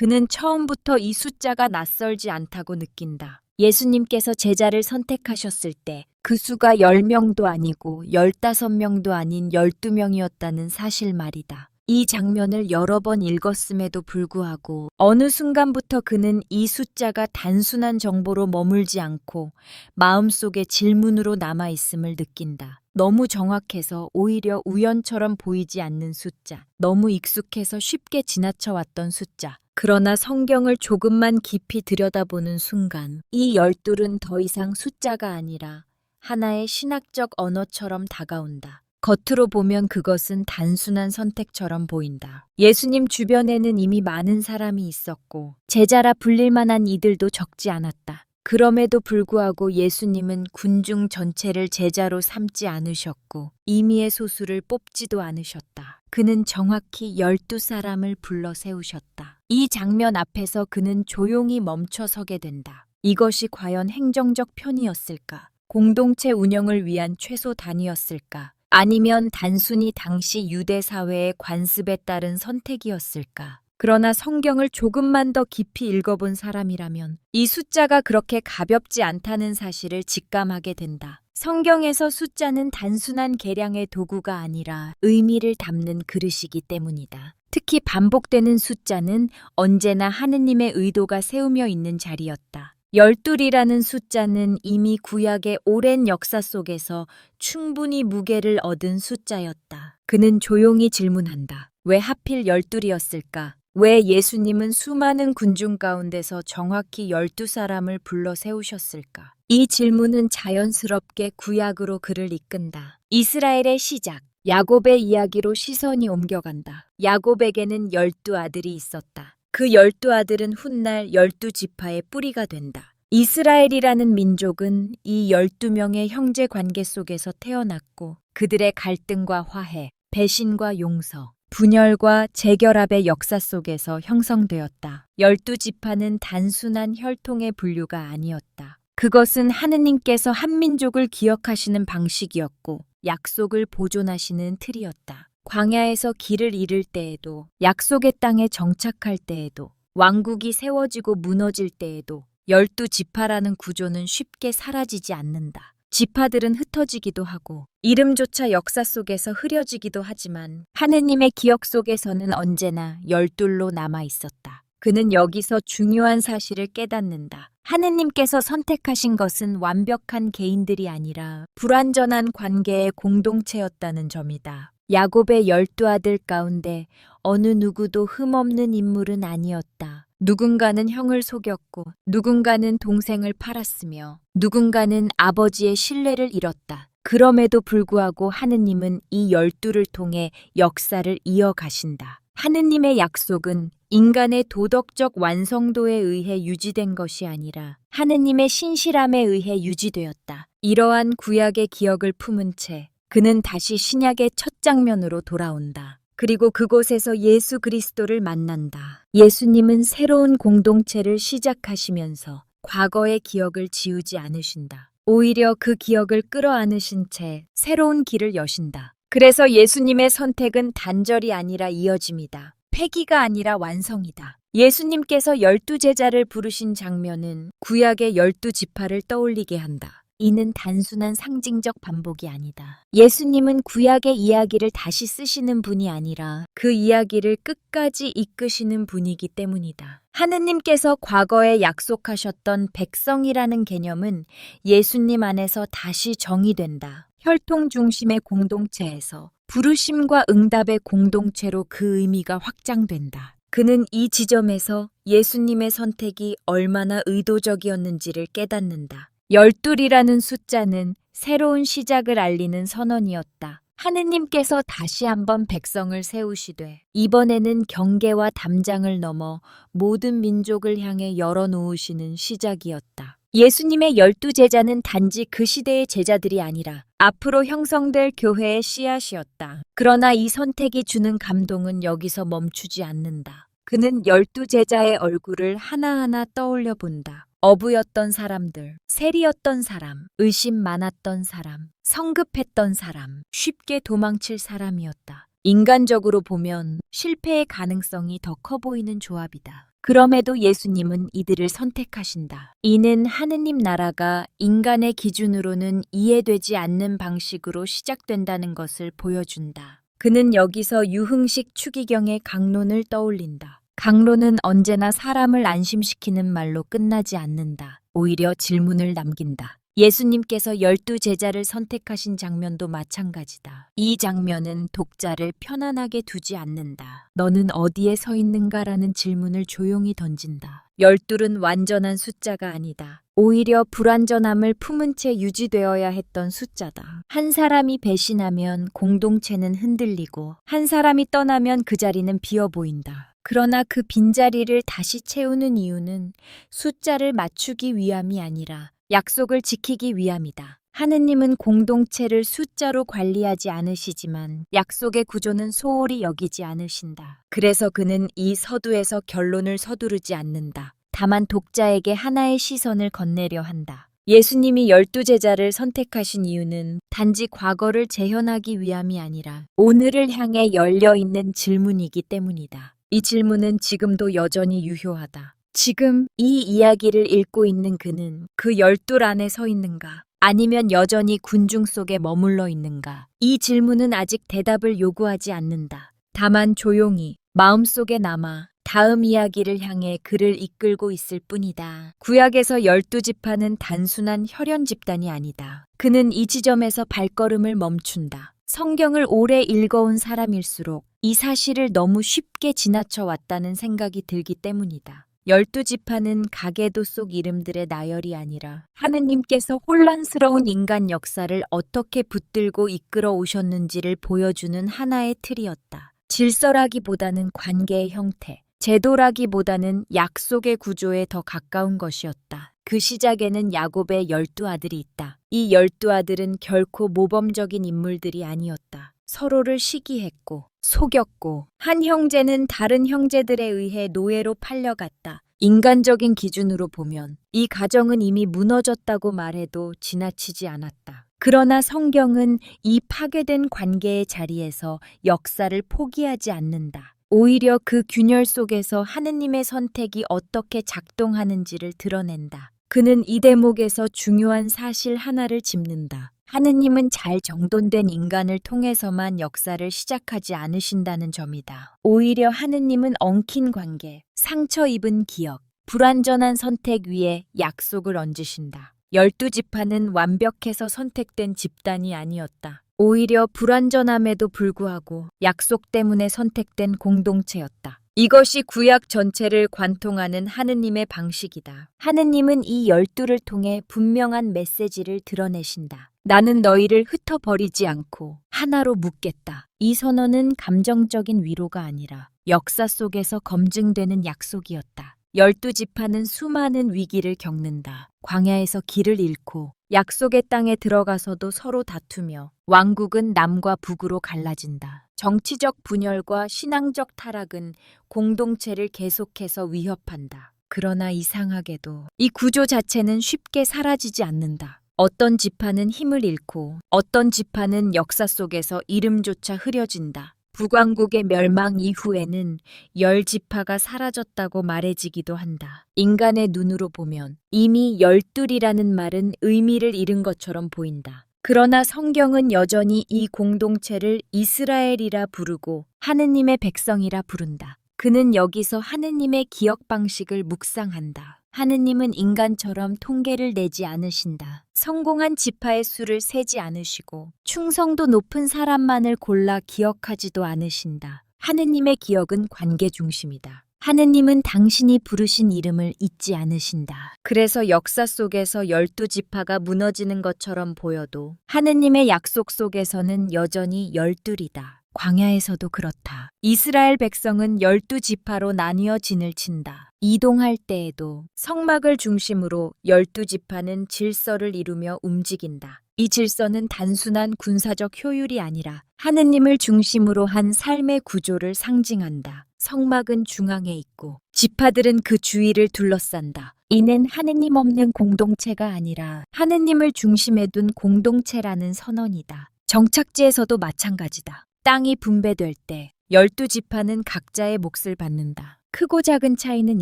그는 처음부터 이 숫자가 낯설지 않다고 느낀다. 예수님께서 제자를 선택하셨을 때 그 수가 10명도 아니고 15명도 아닌 12명이었다는 사실 말이다. 이 장면을 여러 번 읽었음에도 불구하고 어느 순간부터 그는 이 숫자가 단순한 정보로 머물지 않고 마음속에 질문으로 남아있음을 느낀다. 너무 정확해서 오히려 우연처럼 보이지 않는 숫자. 너무 익숙해서 쉽게 지나쳐왔던 숫자. 그러나 성경을 조금만 깊이 들여다보는 순간 이 12은 더 이상 숫자가 아니라 하나의 신학적 언어처럼 다가온다. 겉으로 보면 그것은 단순한 선택처럼 보인다. 예수님 주변에는 이미 많은 사람이 있었고 제자라 불릴 만한 이들도 적지 않았다. 그럼에도 불구하고 예수님은 군중 전체를 제자로 삼지 않으셨고 임의의 소수를 뽑지도 않으셨다. 그는 정확히 12사람을 불러 세우셨다. 이 장면 앞에서 그는 조용히 멈춰 서게 된다. 이것이 과연 행정적 편이었을까? 공동체 운영을 위한 최소 단위였을까? 아니면 단순히 당시 유대 사회의 관습에 따른 선택이었을까? 그러나 성경을 조금만 더 깊이 읽어본 사람이라면 이 숫자가 그렇게 가볍지 않다는 사실을 직감하게 된다. 성경에서 숫자는 단순한 계량의 도구가 아니라 의미를 담는 그릇이기 때문이다. 특히 반복되는 숫자는 언제나 하느님의 의도가 세우며 있는 자리였다. 12이라는 숫자는 이미 구약의 오랜 역사 속에서 충분히 무게를 얻은 숫자였다. 그는 조용히 질문한다. 왜 하필 12이었을까? 왜 예수님은 수많은 군중 가운데서 정확히 12사람을 불러 세우셨을까? 이 질문은 자연스럽게 구약으로 그를 이끈다. 이스라엘의 시작. 야곱의 이야기로 시선이 옮겨간다. 야곱에게는 12아들이 있었다. 그 12아들은 훗날 12지파의 뿌리가 된다. 이스라엘이라는 민족은 이 12명의 형제 관계 속에서 태어났고 그들의 갈등과 화해, 배신과 용서, 분열과 재결합의 역사 속에서 형성되었다. 12지파는 단순한 혈통의 분류가 아니었다. 그것은 하느님께서 한 민족을 기억하시는 방식이었고 약속을 보존하시는 틀이었다. 광야에서 길을 잃을 때에도, 약속의 땅에 정착할 때에도, 왕국이 세워지고 무너질 때에도 12지파라는 구조는 쉽게 사라지지 않는다. 지파들은 흩어지기도 하고 이름조차 역사 속에서 흐려지기도 하지만 하느님의 기억 속에서는 언제나 12로 남아 있었다. 그는 여기서 중요한 사실을 깨닫는다. 하느님께서 선택하신 것은 완벽한 개인들이 아니라 불완전한 관계의 공동체였다는 점이다. 야곱의 12아들 가운데 어느 누구도 흠없는 인물은 아니었다. 누군가는 형을 속였고 누군가는 동생을 팔았으며 누군가는 아버지의 신뢰를 잃었다. 그럼에도 불구하고 하느님은 이 12를 통해 역사를 이어가신다. 하느님의 약속은 인간의 도덕적 완성도에 의해 유지된 것이 아니라 하느님의 신실함에 의해 유지되었다. 이러한 구약의 기억을 품은 채 그는 다시 신약의 첫 장면으로 돌아온다. 그리고 그곳에서 예수 그리스도를 만난다. 예수님은 새로운 공동체를 시작하시면서 과거의 기억을 지우지 않으신다. 오히려 그 기억을 끌어안으신 채 새로운 길을 여신다. 그래서 예수님의 선택은 단절이 아니라 이어짐이다. 폐기가 아니라 완성이다. 예수님께서 12제자를 부르신 장면은 구약의 12지파를 떠올리게 한다. 이는 단순한 상징적 반복이 아니다. 예수님은 구약의 이야기를 다시 쓰시는 분이 아니라 그 이야기를 끝까지 이끄시는 분이기 때문이다. 하느님께서 과거에 약속하셨던 백성이라는 개념은 예수님 안에서 다시 정의된다. 혈통 중심의 공동체에서 부르심과 응답의 공동체로 그 의미가 확장된다. 그는 이 지점에서 예수님의 선택이 얼마나 의도적이었는지를 깨닫는다. 12이라는 숫자는 새로운 시작을 알리는 선언이었다. 하느님께서 다시 한번 백성을 세우시되 이번에는 경계와 담장을 넘어 모든 민족을 향해 열어놓으시는 시작이었다. 예수님의 12제자는 단지 그 시대의 제자들이 아니라 앞으로 형성될 교회의 씨앗이었다. 그러나 이 선택이 주는 감동은 여기서 멈추지 않는다. 그는 12제자의 얼굴을 하나하나 떠올려 본다. 어부였던 사람들, 세리였던 사람, 의심 많았던 사람, 성급했던 사람, 쉽게 도망칠 사람이었다. 인간적으로 보면 실패의 가능성이 더 커 보이는 조합이다. 그럼에도 예수님은 이들을 선택하신다. 이는 하느님 나라가 인간의 기준으로는 이해되지 않는 방식으로 시작된다는 것을 보여준다. 그는 여기서 유흥식 추기경의 강론을 떠올린다. 강론은 언제나 사람을 안심시키는 말로 끝나지 않는다. 오히려 질문을 남긴다. 예수님께서 12제자를 선택하신 장면도 마찬가지다. 이 장면은 독자를 편안하게 두지 않는다. 너는 어디에 서 있는가라는 질문을 조용히 던진다. 12은 완전한 숫자가 아니다. 오히려 불완전함을 품은 채 유지되어야 했던 숫자다. 한 사람이 배신하면 공동체는 흔들리고 한 사람이 떠나면 그 자리는 비어 보인다. 그러나 그 빈자리를 다시 채우는 이유는 숫자를 맞추기 위함이 아니라 약속을 지키기 위함이다. 하느님은 공동체를 숫자로 관리하지 않으시지만 약속의 구조는 소홀히 여기지 않으신다. 그래서 그는 이 서두에서 결론을 서두르지 않는다. 다만 독자에게 하나의 시선을 건네려 한다. 예수님이 12제자를 선택하신 이유는 단지 과거를 재현하기 위함이 아니라 오늘을 향해 열려있는 질문이기 때문이다. 이 질문은 지금도 여전히 유효하다. 지금 이 이야기를 읽고 있는 그는 그 12 안에 서 있는가? 아니면 여전히 군중 속에 머물러 있는가? 이 질문은 아직 대답을 요구하지 않는다. 다만 조용히 마음속에 남아 다음 이야기를 향해 그를 이끌고 있을 뿐이다. 구약에서 12지파는 단순한 혈연 집단이 아니다. 그는 이 지점에서 발걸음을 멈춘다. 성경을 오래 읽어온 사람일수록 이 사실을 너무 쉽게 지나쳐 왔다는 생각이 들기 때문이다. 12지파는 가계도 속 이름들의 나열이 아니라 하느님께서 혼란스러운 인간 역사를 어떻게 붙들고 이끌어 오셨는지를 보여주는 하나의 틀이었다. 질서라기보다는 관계의 형태, 제도라기보다는 약속의 구조에 더 가까운 것이었다. 그 시작에는 야곱의 12아들이 있다. 이 12아들은 결코 모범적인 인물들이 아니었다. 서로를 시기했고 속였고 한 형제는 다른 형제들에 의해 노예로 팔려갔다. 인간적인 기준으로 보면 이 가정은 이미 무너졌다고 말해도 지나치지 않았다. 그러나 성경은 이 파괴된 관계의 자리에서 역사를 포기하지 않는다. 오히려 그 균열 속에서 하느님의 선택이 어떻게 작동하는지를 드러낸다. 그는 이 대목에서 중요한 사실 하나를 짚는다. 하느님은 잘 정돈된 인간을 통해서만 역사를 시작하지 않으신다는 점이다. 오히려 하느님은 엉킨 관계, 상처 입은 기억, 불완전한 선택 위에 약속을 얹으신다. 12지파는 완벽해서 선택된 집단이 아니었다. 오히려 불완전함에도 불구하고 약속 때문에 선택된 공동체였다. 이것이 구약 전체를 관통하는 하느님의 방식이다. 하느님은 이 12를 통해 분명한 메시지를 드러내신다. 나는 너희를 흩어버리지 않고 하나로 묶겠다. 이 선언은 감정적인 위로가 아니라 역사 속에서 검증되는 약속이었다. 12지파는 수많은 위기를 겪는다. 광야에서 길을 잃고 약속의 땅에 들어가서도 서로 다투며 왕국은 남과 북으로 갈라진다. 정치적 분열과 신앙적 타락은 공동체를 계속해서 위협한다. 그러나 이상하게도 이 구조 자체는 쉽게 사라지지 않는다. 어떤 지파는 힘을 잃고 어떤 지파는 역사 속에서 이름조차 흐려진다. 북왕국의 멸망 이후에는 10지파가 사라졌다고 말해지기도 한다. 인간의 눈으로 보면 이미 12이라는 말은 의미를 잃은 것처럼 보인다. 그러나 성경은 여전히 이 공동체를 이스라엘이라 부르고 하느님의 백성이라 부른다. 그는 여기서 하느님의 기억 방식을 묵상한다. 하느님은 인간처럼 통계를 내지 않으신다. 성공한 지파의 수를 세지 않으시고 충성도 높은 사람만을 골라 기억하지도 않으신다. 하느님의 기억은 관계 중심이다. 하느님은 당신이 부르신 이름을 잊지 않으신다. 그래서 역사 속에서 12지파가 무너지는 것처럼 보여도 하느님의 약속 속에서는 여전히 12이다. 광야에서도 그렇다. 이스라엘 백성은 12지파로 나뉘어 진을 친다. 이동할 때에도 성막을 중심으로 12지파는 질서를 이루며 움직인다. 이 질서는 단순한 군사적 효율이 아니라 하느님을 중심으로 한 삶의 구조를 상징한다. 성막은 중앙에 있고 지파들은 그 주위를 둘러싼다. 이는 하느님 없는 공동체가 아니라 하느님을 중심에 둔 공동체라는 선언이다. 정착지에서도 마찬가지다. 땅이 분배될 때 12지파는 각자의 몫을 받는다. 크고 작은 차이는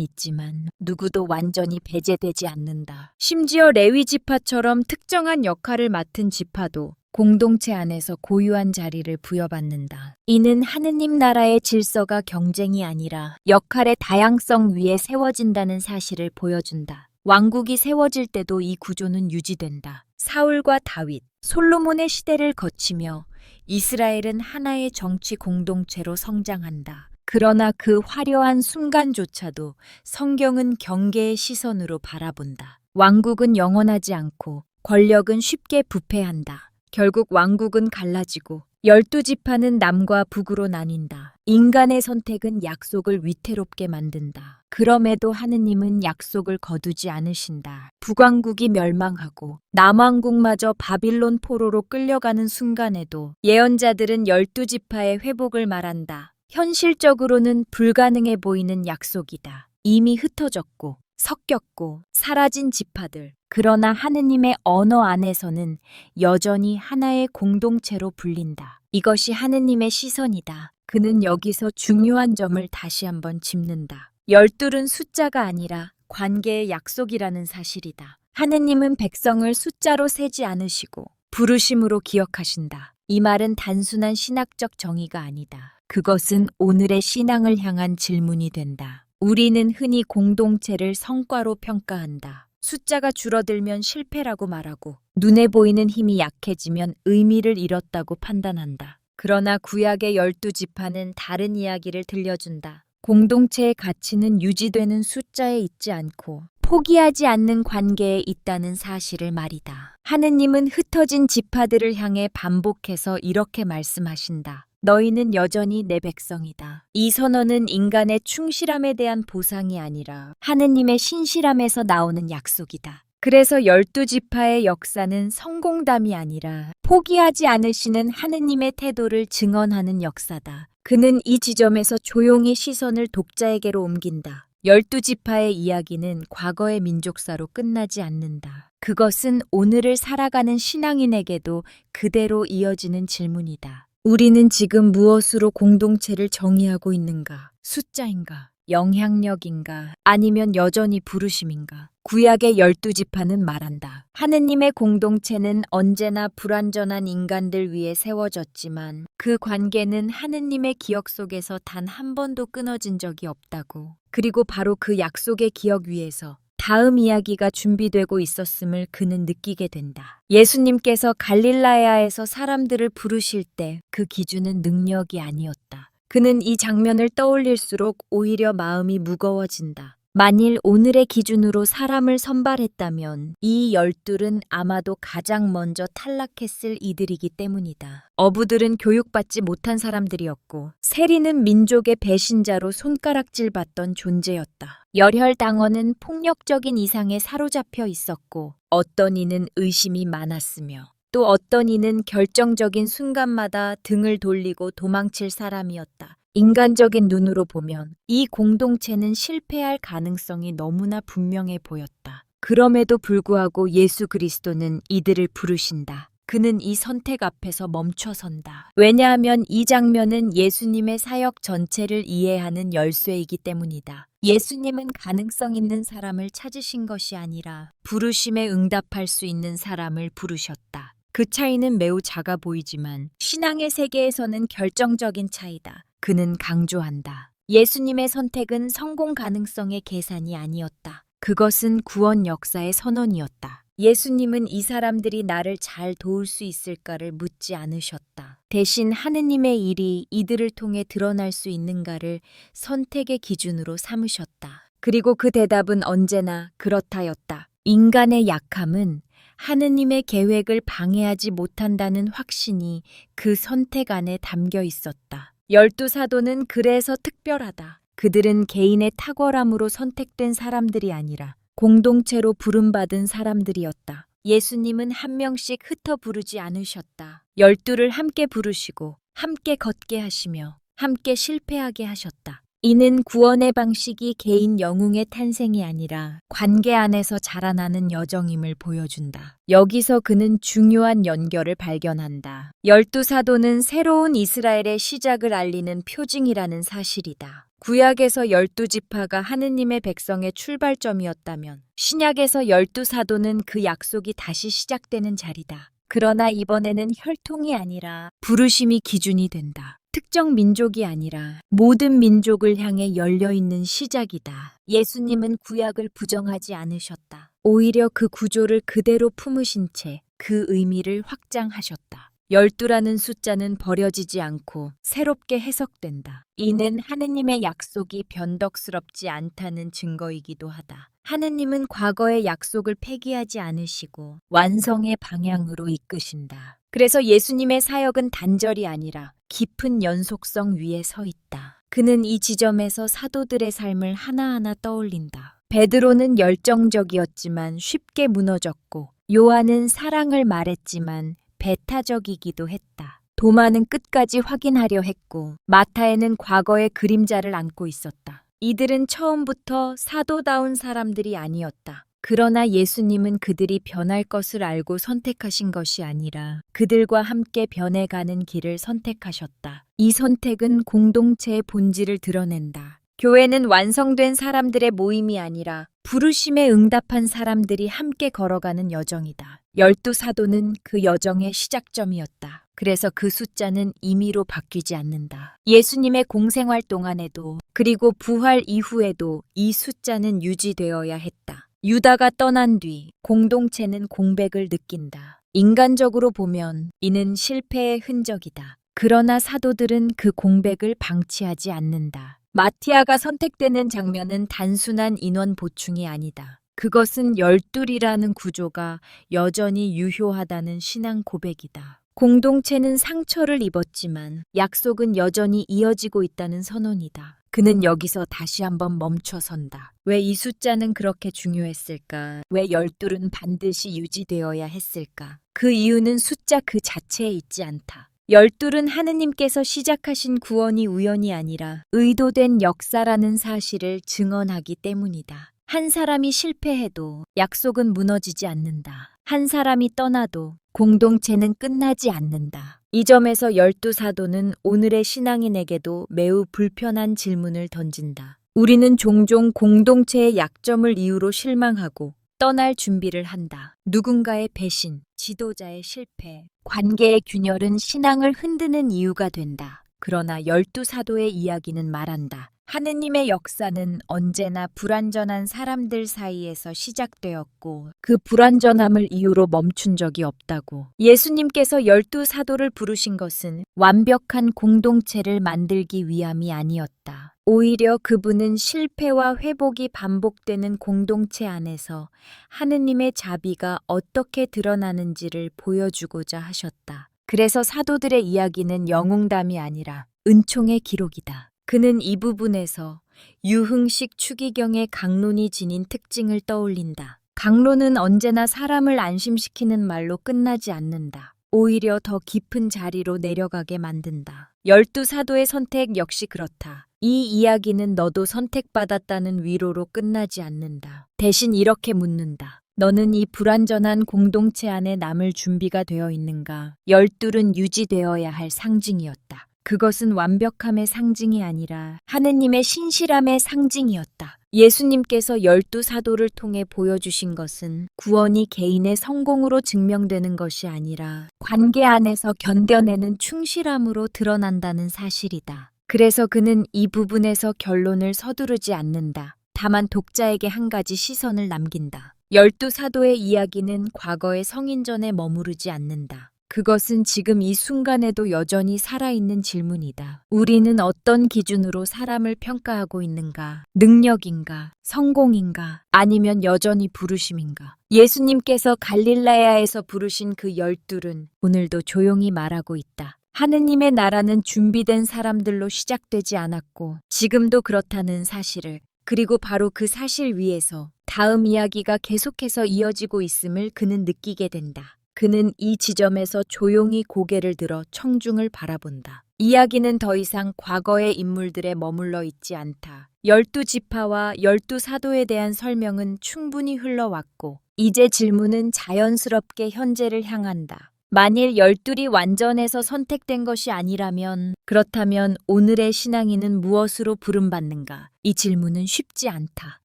있지만 누구도 완전히 배제되지 않는다. 심지어 레위 지파처럼 특정한 역할을 맡은 지파도 공동체 안에서 고유한 자리를 부여받는다. 이는 하느님 나라의 질서가 경쟁이 아니라 역할의 다양성 위에 세워진다는 사실을 보여준다. 왕국이 세워질 때도 이 구조는 유지된다. 사울과 다윗, 솔로몬의 시대를 거치며 이스라엘은 하나의 정치 공동체로 성장한다. 그러나 그 화려한 순간조차도 성경은 경계의 시선으로 바라본다. 왕국은 영원하지 않고 권력은 쉽게 부패한다. 결국 왕국은 갈라지고 12지파는 남과 북으로 나뉜다. 인간의 선택은 약속을 위태롭게 만든다. 그럼에도 하느님은 약속을 거두지 않으신다. 북왕국이 멸망하고 남왕국마저 바빌론 포로로 끌려가는 순간에도 예언자들은 12지파의 회복을 말한다. 현실적으로는 불가능해 보이는 약속이다. 이미 흩어졌고 섞였고 사라진 지파들. 그러나 하느님의 언어 안에서는 여전히 하나의 공동체로 불린다. 이것이 하느님의 시선이다. 그는 여기서 중요한 점을 다시 한번 짚는다. 12은 숫자가 아니라 관계의 약속이라는 사실이다. 하느님은 백성을 숫자로 세지 않으시고 부르심으로 기억하신다. 이 말은 단순한 신학적 정의가 아니다. 그것은 오늘의 신앙을 향한 질문이 된다. 우리는 흔히 공동체를 성과로 평가한다. 숫자가 줄어들면 실패라고 말하고 눈에 보이는 힘이 약해지면 의미를 잃었다고 판단한다. 그러나 구약의 12지파는 다른 이야기를 들려준다. 공동체의 가치는 유지되는 숫자에 있지 않고 포기하지 않는 관계에 있다는 사실을 말이다. 하느님은 흩어진 지파들을 향해 반복해서 이렇게 말씀하신다. 너희는 여전히 내 백성이다. 이 선언은 인간의 충실함에 대한 보상이 아니라 하느님의 신실함에서 나오는 약속이다. 그래서 12지파의 역사는 성공담이 아니라 포기하지 않으시는 하느님의 태도를 증언하는 역사다. 그는 이 지점에서 조용히 시선을 독자에게로 옮긴다. 12지파의 이야기는 과거의 민족사로 끝나지 않는다. 그것은 오늘을 살아가는 신앙인에게도 그대로 이어지는 질문이다. 우리는 지금 무엇으로 공동체를 정의하고 있는가? 숫자인가? 영향력인가? 아니면 여전히 부르심인가? 구약의 12지파는 말한다. 하느님의 공동체는 언제나 불완전한 인간들 위해 세워졌지만 그 관계는 하느님의 기억 속에서 단 한 번도 끊어진 적이 없다고. 그리고 바로 그 약속의 기억 위에서 다음 이야기가 준비되고 있었음을 그는 느끼게 된다. 예수님께서 갈릴라야에서 사람들을 부르실 때 그 기준은 능력이 아니었다. 그는 이 장면을 떠올릴수록 오히려 마음이 무거워진다. 만일 오늘의 기준으로 사람을 선발했다면 이 12은 아마도 가장 먼저 탈락했을 이들이기 때문이다. 어부들은 교육받지 못한 사람들이었고 세리는 민족의 배신자로 손가락질받던 존재였다. 열혈당원은 폭력적인 이상에 사로잡혀 있었고 어떤 이는 의심이 많았으며 또 어떤 이는 결정적인 순간마다 등을 돌리고 도망칠 사람이었다. 인간적인 눈으로 보면 이 공동체는 실패할 가능성이 너무나 분명해 보였다. 그럼에도 불구하고 예수 그리스도는 이들을 부르신다. 그는 이 선택 앞에서 멈춰선다. 왜냐하면 이 장면은 예수님의 사역 전체를 이해하는 열쇠이기 때문이다. 예수님은 가능성 있는 사람을 찾으신 것이 아니라 부르심에 응답할 수 있는 사람을 부르셨다. 그 차이는 매우 작아 보이지만 신앙의 세계에서는 결정적인 차이다. 그는 강조한다. 예수님의 선택은 성공 가능성의 계산이 아니었다. 그것은 구원 역사의 선언이었다. 예수님은 이 사람들이 나를 잘 도울 수 있을까를 묻지 않으셨다. 대신 하느님의 일이 이들을 통해 드러날 수 있는가를 선택의 기준으로 삼으셨다. 그리고 그 대답은 언제나 그렇다였다. 인간의 약함은 하느님의 계획을 방해하지 못한다는 확신이 그 선택 안에 담겨 있었다. 12사도는 그래서 특별하다. 그들은 개인의 탁월함으로 선택된 사람들이 아니라 공동체로 부름받은 사람들이었다. 예수님은 한 명씩 흩어 부르지 않으셨다. 12를 함께 부르시고 함께 걷게 하시며 함께 실패하게 하셨다. 이는 구원의 방식이 개인 영웅의 탄생이 아니라 관계 안에서 자라나는 여정임을 보여준다. 여기서 그는 중요한 연결을 발견한다. 열두 사도는 새로운 이스라엘의 시작을 알리는 표징이라는 사실이다. 구약에서 열두 지파가 하느님의 백성의 출발점이었다면 신약에서 열두 사도는 그 약속이 다시 시작되는 자리다. 그러나 이번에는 혈통이 아니라 부르심이 기준이 된다. 특정 민족이 아니라 모든 민족을 향해 열려있는 시작이다. 예수님은 구약을 부정하지 않으셨다. 오히려 그 구조를 그대로 품으신 채 그 의미를 확장하셨다. 12라는 숫자는 버려지지 않고 새롭게 해석된다. 이는 하느님의 약속이 변덕스럽지 않다는 증거이기도 하다. 하느님은 과거의 약속을 폐기하지 않으시고 완성의 방향으로 이끄신다. 그래서 예수님의 사역은 단절이 아니라 깊은 연속성 위에 서 있다. 그는 이 지점에서 사도들의 삶을 하나하나 떠올린다. 베드로는 열정적이었지만 쉽게 무너졌고, 요한은 사랑을 말했지만 배타적이기도 했다. 도마는 끝까지 확인하려 했고, 마타에는 과거의 그림자를 안고 있었다. 이들은 처음부터 사도다운 사람들이 아니었다. 그러나 예수님은 그들이 변할 것을 알고 선택하신 것이 아니라 그들과 함께 변해가는 길을 선택하셨다. 이 선택은 공동체의 본질을 드러낸다. 교회는 완성된 사람들의 모임이 아니라 부르심에 응답한 사람들이 함께 걸어가는 여정이다. 12사도는 그 여정의 시작점이었다. 그래서 그 숫자는 임의로 바뀌지 않는다. 예수님의 공생활 동안에도 그리고 부활 이후에도 이 숫자는 유지되어야 했다. 유다가 떠난 뒤 공동체는 공백을 느낀다. 인간적으로 보면 이는 실패의 흔적이다. 그러나 사도들은 그 공백을 방치하지 않는다. 마티아가 선택되는 장면은 단순한 인원 보충이 아니다. 그것은 열둘이라는 구조가 여전히 유효하다는 신앙 고백이다. 공동체는 상처를 입었지만 약속은 여전히 이어지고 있다는 선언이다. 그는 여기서 다시 한번 멈춰선다. 왜 이 숫자는 그렇게 중요했을까? 왜 열둘은 반드시 유지되어야 했을까? 그 이유는 숫자 그 자체에 있지 않다. 열둘은 하느님께서 시작하신 구원이 우연이 아니라 의도된 역사라는 사실을 증언하기 때문이다. 한 사람이 실패해도 약속은 무너지지 않는다. 한 사람이 떠나도 공동체는 끝나지 않는다. 이 점에서 열두 사도는 오늘의 신앙인에게도 매우 불편한 질문을 던진다. 우리는 종종 공동체의 약점을 이유로 실망하고 떠날 준비를 한다. 누군가의 배신, 지도자의 실패, 관계의 균열은 신앙을 흔드는 이유가 된다. 그러나 열두 사도의 이야기는 말한다. 하느님의 역사는 언제나 불완전한 사람들 사이에서 시작되었고 그 불완전함을 이유로 멈춘 적이 없다고. 예수님께서 열두 사도를 부르신 것은 완벽한 공동체를 만들기 위함이 아니었다. 오히려 그분은 실패와 회복이 반복되는 공동체 안에서 하느님의 자비가 어떻게 드러나는지를 보여주고자 하셨다. 그래서 사도들의 이야기는 영웅담이 아니라 은총의 기록이다. 그는 이 부분에서 유흥식 추기경의 강론이 지닌 특징을 떠올린다. 강론은 언제나 사람을 안심시키는 말로 끝나지 않는다. 오히려 더 깊은 자리로 내려가게 만든다. 열두 사도의 선택 역시 그렇다. 이 이야기는 너도 선택받았다는 위로로 끝나지 않는다. 대신 이렇게 묻는다. 너는 이 불완전한 공동체 안에 남을 준비가 되어 있는가? 열둘은 유지되어야 할 상징이었다. 그것은 완벽함의 상징이 아니라 하느님의 신실함의 상징이었다. 예수님께서 열두 사도를 통해 보여주신 것은 구원이 개인의 성공으로 증명되는 것이 아니라 관계 안에서 견뎌내는 충실함으로 드러난다는 사실이다. 그래서 그는 이 부분에서 결론을 서두르지 않는다. 다만 독자에게 한 가지 시선을 남긴다. 열두 사도의 이야기는 과거의 성인전에 머무르지 않는다. 그것은 지금 이 순간에도 여전히 살아있는 질문이다. 우리는 어떤 기준으로 사람을 평가하고 있는가? 능력인가? 성공인가? 아니면 여전히 부르심인가? 예수님께서 갈릴라야에서 부르신 그 열둘은 오늘도 조용히 말하고 있다. 하느님의 나라는 준비된 사람들로 시작되지 않았고 지금도 그렇다는 사실을, 그리고 바로 그 사실 위에서 다음 이야기가 계속해서 이어지고 있음을 그는 느끼게 된다. 그는 이 지점에서 조용히 고개를 들어 청중을 바라본다. 이야기는 더 이상 과거의 인물들에 머물러 있지 않다. 12지파와 12사도에 대한 설명은 충분히 흘러왔고, 이제 질문은 자연스럽게 현재를 향한다. 만일 12이 완전해서 선택된 것이 아니라면, 그렇다면 오늘의 신앙인은 무엇으로 부름받는가? 이 질문은 쉽지 않다.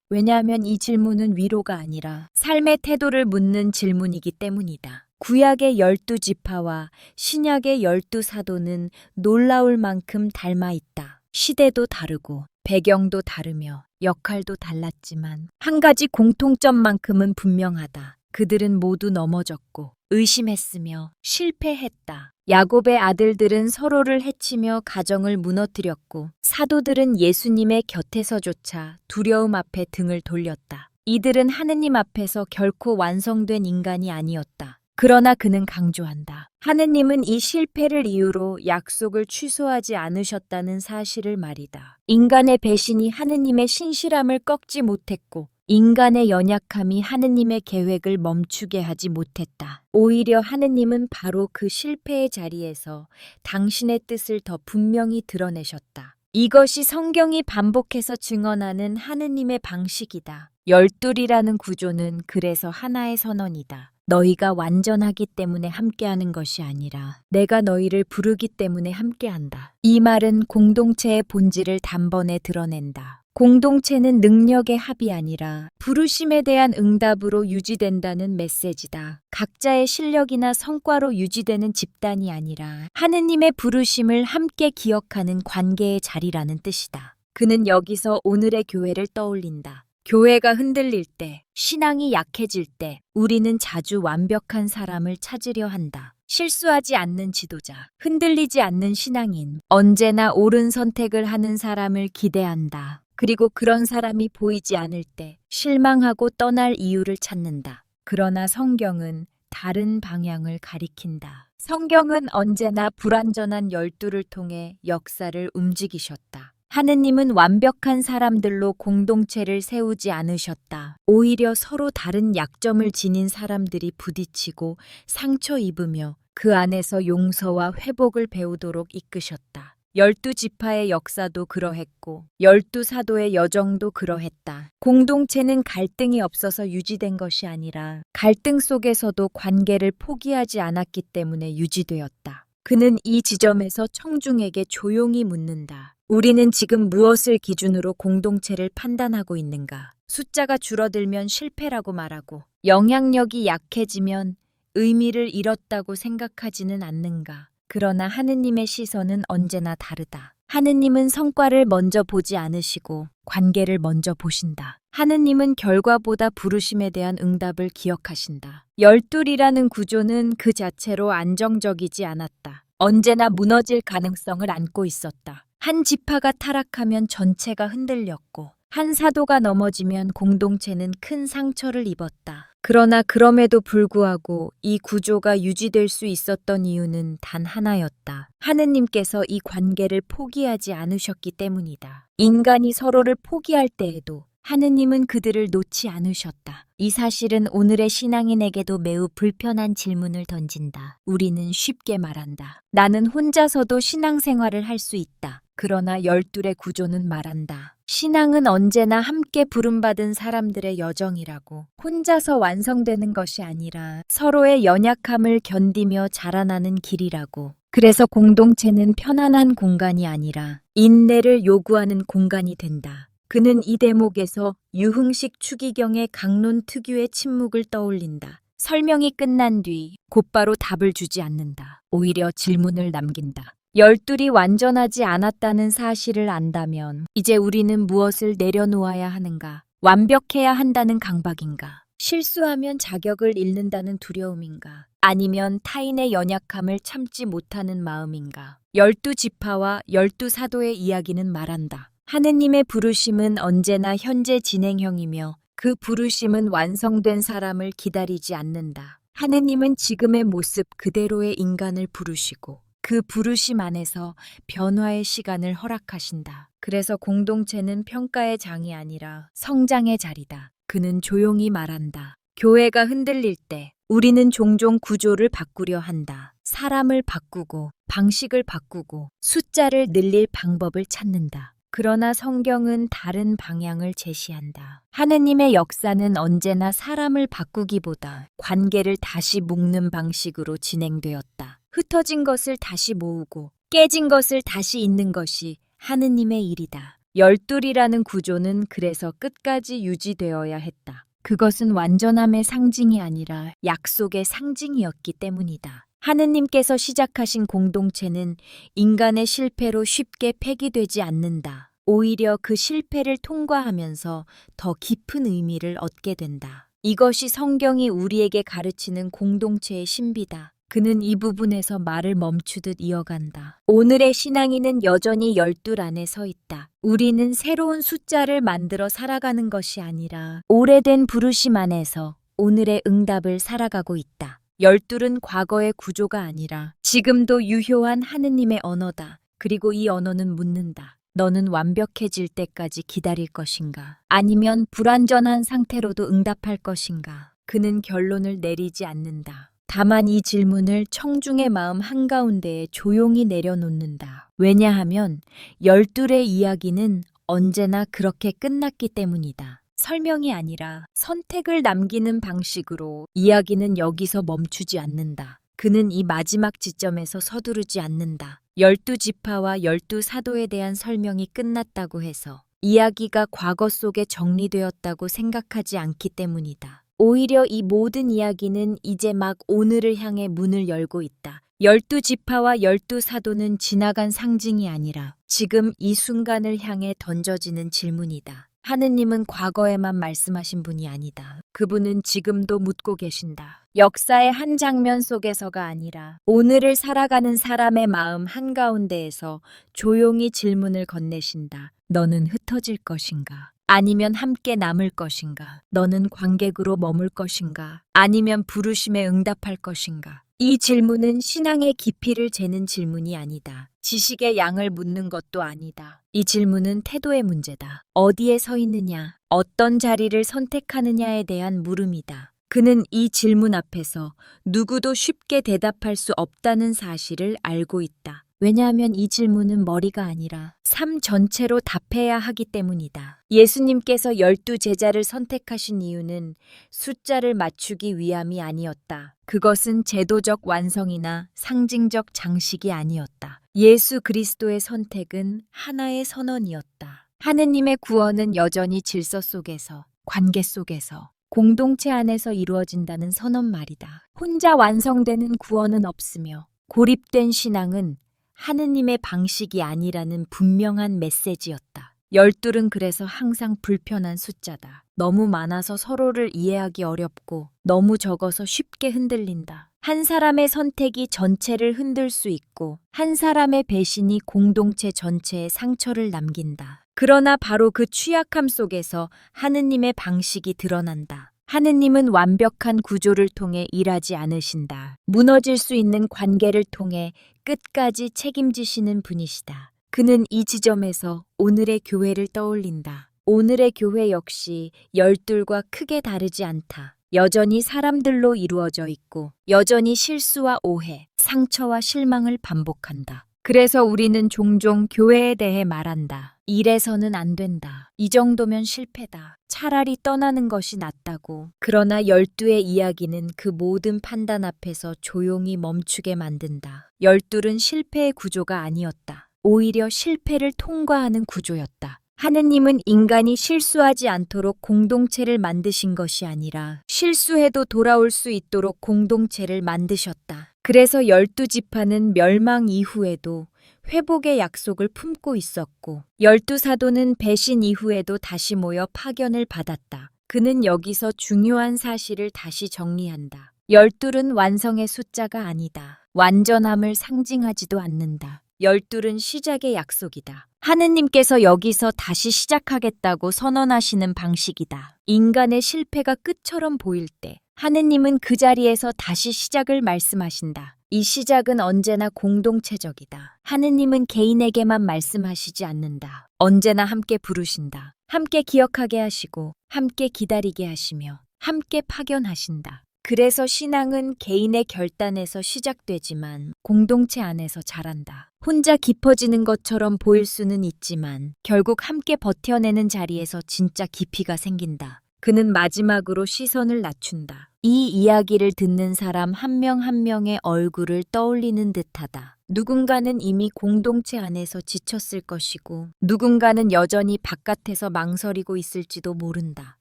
왜냐하면 이 질문은 위로가 아니라 삶의 태도를 묻는 질문이기 때문이다. 구약의 12지파와 신약의 12사도는 놀라울 만큼 닮아 있다. 시대도 다르고 배경도 다르며 역할도 달랐지만 한 가지 공통점만큼은 분명하다. 그들은 모두 넘어졌고 의심했으며 실패했다. 야곱의 아들들은 서로를 해치며 가정을 무너뜨렸고 사도들은 예수님의 곁에서조차 두려움 앞에 등을 돌렸다. 이들은 하느님 앞에서 결코 완성된 인간이 아니었다. 그러나 그는 강조한다. 하느님은 이 실패를 이유로 약속을 취소하지 않으셨다는 사실을 말이다. 인간의 배신이 하느님의 신실함을 꺾지 못했고 인간의 연약함이 하느님의 계획을 멈추게 하지 못했다. 오히려 하느님은 바로 그 실패의 자리에서 당신의 뜻을 더 분명히 드러내셨다. 이것이 성경이 반복해서 증언하는 하느님의 방식이다. 열둘이라는 구조는 그래서 하나의 선언이다. 너희가 완전하기 때문에 함께하는 것이 아니라 내가 너희를 부르기 때문에 함께한다. 이 말은 공동체의 본질을 단번에 드러낸다. 공동체는 능력의 합이 아니라 부르심에 대한 응답으로 유지된다는 메시지다. 각자의 실력이나 성과로 유지되는 집단이 아니라 하느님의 부르심을 함께 기억하는 관계의 자리라는 뜻이다. 그는 여기서 오늘의 교회를 떠올린다. 교회가 흔들릴 때, 신앙이 약해질 때 우리는 자주 완벽한 사람을 찾으려 한다. 실수하지 않는 지도자, 흔들리지 않는 신앙인, 언제나 옳은 선택을 하는 사람을 기대한다. 그리고 그런 사람이 보이지 않을 때 실망하고 떠날 이유를 찾는다. 그러나 성경은 다른 방향을 가리킨다. 성경은 언제나 불완전한 열두를 통해 역사를 움직이셨다. 하느님은 완벽한 사람들로 공동체를 세우지 않으셨다. 오히려 서로 다른 약점을 지닌 사람들이 부딪히고 상처 입으며 그 안에서 용서와 회복을 배우도록 이끄셨다. 12지파의 역사도 그러했고 12사도의 여정도 그러했다. 공동체는 갈등이 없어서 유지된 것이 아니라 갈등 속에서도 관계를 포기하지 않았기 때문에 유지되었다. 그는 이 지점에서 청중에게 조용히 묻는다. 우리는 지금 무엇을 기준으로 공동체를 판단하고 있는가? 숫자가 줄어들면 실패라고 말하고 영향력이 약해지면 의미를 잃었다고 생각하지는 않는가? 그러나 하느님의 시선은 언제나 다르다. 하느님은 성과를 먼저 보지 않으시고 관계를 먼저 보신다. 하느님은 결과보다 부르심에 대한 응답을 기억하신다. 열둘이라는 구조는 그 자체로 안정적이지 않았다. 언제나 무너질 가능성을 안고 있었다. 한 지파가 타락하면 전체가 흔들렸고 한 사도가 넘어지면 공동체는 큰 상처를 입었다. 그러나 그럼에도 불구하고 이 구조가 유지될 수 있었던 이유는 단 하나였다. 하느님께서 이 관계를 포기하지 않으셨기 때문이다. 인간이 서로를 포기할 때에도 하느님은 그들을 놓지 않으셨다. 이 사실은 오늘의 신앙인에게도 매우 불편한 질문을 던진다. 우리는 쉽게 말한다. 나는 혼자서도 신앙생활을 할 수 있다. 그러나 열둘의 구조는 말한다. 신앙은 언제나 함께 부름받은 사람들의 여정이라고. 혼자서 완성되는 것이 아니라 서로의 연약함을 견디며 자라나는 길이라고. 그래서 공동체는 편안한 공간이 아니라 인내를 요구하는 공간이 된다. 그는 이 대목에서 유흥식 추기경의 강론 특유의 침묵을 떠올린다. 설명이 끝난 뒤 곧바로 답을 주지 않는다. 오히려 질문을 남긴다. 열둘이 완전하지 않았다는 사실을 안다면 이제 우리는 무엇을 내려놓아야 하는가? 완벽해야 한다는 강박인가? 실수하면 자격을 잃는다는 두려움인가? 아니면 타인의 연약함을 참지 못하는 마음인가? 12지파와 12사도의 이야기는 말한다. 하느님의 부르심은 언제나 현재 진행형이며 그 부르심은 완성된 사람을 기다리지 않는다. 하느님은 지금의 모습 그대로의 인간을 부르시고 그 부르심 안에서 변화의 시간을 허락하신다. 그래서 공동체는 평가의 장이 아니라 성장의 자리다. 그는 조용히 말한다. 교회가 흔들릴 때 우리는 종종 구조를 바꾸려 한다. 사람을 바꾸고 방식을 바꾸고 숫자를 늘릴 방법을 찾는다. 그러나 성경은 다른 방향을 제시한다. 하느님의 역사는 언제나 사람을 바꾸기보다 관계를 다시 묶는 방식으로 진행되었다. 흩어진 것을 다시 모으고 깨진 것을 다시 잇는 것이 하느님의 일이다. 열둘이라는 구조는 그래서 끝까지 유지되어야 했다. 그것은 완전함의 상징이 아니라 약속의 상징이었기 때문이다. 하느님께서 시작하신 공동체는 인간의 실패로 쉽게 폐기되지 않는다. 오히려 그 실패를 통과하면서 더 깊은 의미를 얻게 된다. 이것이 성경이 우리에게 가르치는 공동체의 신비다. 그는 이 부분에서 말을 멈추듯 이어간다. 오늘의 신앙인은 여전히 12 안에 서 있다. 우리는 새로운 숫자를 만들어 살아가는 것이 아니라 오래된 부르심 안에서 오늘의 응답을 살아가고 있다. 12은 과거의 구조가 아니라 지금도 유효한 하느님의 언어다. 그리고 이 언어는 묻는다. 너는 완벽해질 때까지 기다릴 것인가? 아니면 불완전한 상태로도 응답할 것인가? 그는 결론을 내리지 않는다. 다만 이 질문을 청중의 마음 한가운데에 조용히 내려놓는다. 왜냐하면 12의 이야기는 언제나 그렇게 끝났기 때문이다. 설명이 아니라 선택을 남기는 방식으로 이야기는 여기서 멈추지 않는다. 그는 이 마지막 지점에서 서두르지 않는다. 12지파와 12사도에 대한 설명이 끝났다고 해서 이야기가 과거 속에 정리되었다고 생각하지 않기 때문이다. 오히려 이 모든 이야기는 이제 막 오늘을 향해 문을 열고 있다. 12지파와 12사도는 지나간 상징이 아니라 지금 이 순간을 향해 던져지는 질문이다. 하느님은 과거에만 말씀하신 분이 아니다. 그분은 지금도 묻고 계신다. 역사의 한 장면 속에서가 아니라 오늘을 살아가는 사람의 마음 한가운데에서 조용히 질문을 건네신다. 너는 흩어질 것인가? 아니면 함께 남을 것인가? 너는 관객으로 머물 것인가? 아니면 부르심에 응답할 것인가? 이 질문은 신앙의 깊이를 재는 질문이 아니다. 지식의 양을 묻는 것도 아니다. 이 질문은 태도의 문제다. 어디에 서 있느냐, 어떤 자리를 선택하느냐에 대한 물음이다. 그는 이 질문 앞에서 누구도 쉽게 대답할 수 없다는 사실을 알고 있다. 왜냐하면 이 질문은 머리가 아니라 삶 전체로 답해야 하기 때문이다. 예수님께서 12 제자를 선택하신 이유는 숫자를 맞추기 위함이 아니었다. 그것은 제도적 완성이나 상징적 장식이 아니었다. 예수 그리스도의 선택은 하나의 선언이었다. 하느님의 구원은 여전히 질서 속에서, 관계 속에서, 공동체 안에서 이루어진다는 선언 말이다. 혼자 완성되는 구원은 없으며 고립된 신앙은 하느님의 방식이 아니라는 분명한 메시지였다. 12은 그래서 항상 불편한 숫자다. 너무 많아서 서로를 이해하기 어렵고 너무 적어서 쉽게 흔들린다. 한 사람의 선택이 전체를 흔들 수 있고 한 사람의 배신이 공동체 전체에 상처를 남긴다. 그러나 바로 그 취약함 속에서 하느님의 방식이 드러난다. 하느님은 완벽한 구조를 통해 일하지 않으신다. 무너질 수 있는 관계를 통해 끝까지 책임지시는 분이시다. 그는 이 지점에서 오늘의 교회를 떠올린다. 오늘의 교회 역시 12과 크게 다르지 않다. 여전히 사람들로 이루어져 있고 여전히 실수와 오해, 상처와 실망을 반복한다. 그래서 우리는 종종 교회에 대해 말한다. 이래서는 안 된다. 이 정도면 실패다. 차라리 떠나는 것이 낫다고. 그러나 12의 이야기는 그 모든 판단 앞에서 조용히 멈추게 만든다. 12은 실패의 구조가 아니었다. 오히려 실패를 통과하는 구조였다. 하느님은 인간이 실수하지 않도록 공동체를 만드신 것이 아니라 실수해도 돌아올 수 있도록 공동체를 만드셨다. 그래서 12지파는 멸망 이후에도 회복의 약속을 품고 있었고 12사도는 배신 이후에도 다시 모여 파견을 받았다. 그는 여기서 중요한 사실을 다시 정리한다. 12은 완성의 숫자가 아니다. 완전함을 상징하지도 않는다. 12은 시작의 약속이다. 하느님께서 여기서 다시 시작하겠다고 선언하시는 방식이다. 인간의 실패가 끝처럼 보일 때 하느님은 그 자리에서 다시 시작을 말씀하신다. 이 시작은 언제나 공동체적이다. 하느님은 개인에게만 말씀하시지 않는다. 언제나 함께 부르신다. 함께 기억하게 하시고 함께 기다리게 하시며 함께 파견하신다. 그래서 신앙은 개인의 결단에서 시작되지만 공동체 안에서 자란다. 혼자 깊어지는 것처럼 보일 수는 있지만 결국 함께 버텨내는 자리에서 진짜 깊이가 생긴다. 그는 마지막으로 시선을 낮춘다. 이 이야기를 듣는 사람 한 명 한 명의 얼굴을 떠올리는 듯하다. 누군가는 이미 공동체 안에서 지쳤을 것이고, 누군가는 여전히 바깥에서 망설이고 있을지도 모른다.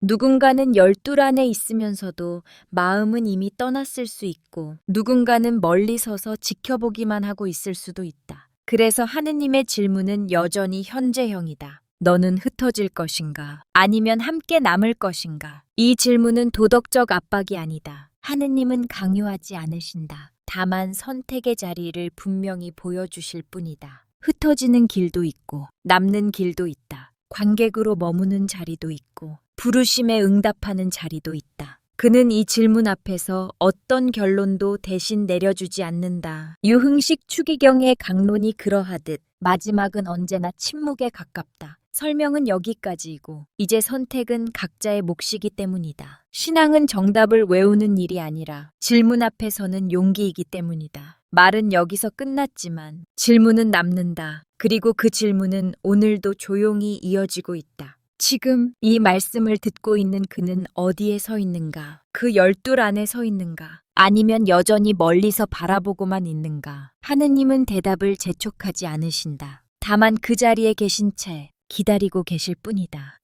누군가는 열둘 안에 있으면서도 마음은 이미 떠났을 수 있고, 누군가는 멀리 서서 지켜보기만 하고 있을 수도 있다. 그래서 하느님의 질문은 여전히 현재형이다. 너는 흩어질 것인가? 아니면 함께 남을 것인가? 이 질문은 도덕적 압박이 아니다. 하느님은 강요하지 않으신다. 다만 선택의 자리를 분명히 보여주실 뿐이다. 흩어지는 길도 있고 남는 길도 있다. 관객으로 머무는 자리도 있고 부르심에 응답하는 자리도 있다. 그는 이 질문 앞에서 어떤 결론도 대신 내려주지 않는다. 유흥식 추기경의 강론이 그러하듯 마지막은 언제나 침묵에 가깝다. 설명은 여기까지이고 이제 선택은 각자의 몫이기 때문이다. 신앙은 정답을 외우는 일이 아니라 질문 앞에 서는 용기이기 때문이다. 말은 여기서 끝났지만 질문은 남는다. 그리고 그 질문은 오늘도 조용히 이어지고 있다. 지금 이 말씀을 듣고 있는 그는 어디에 서 있는가? 그 열둘 안에 서 있는가? 아니면 여전히 멀리서 바라보고만 있는가? 하느님은 대답을 재촉하지 않으신다. 다만 그 자리에 계신 채 기다리고 계실 뿐이다.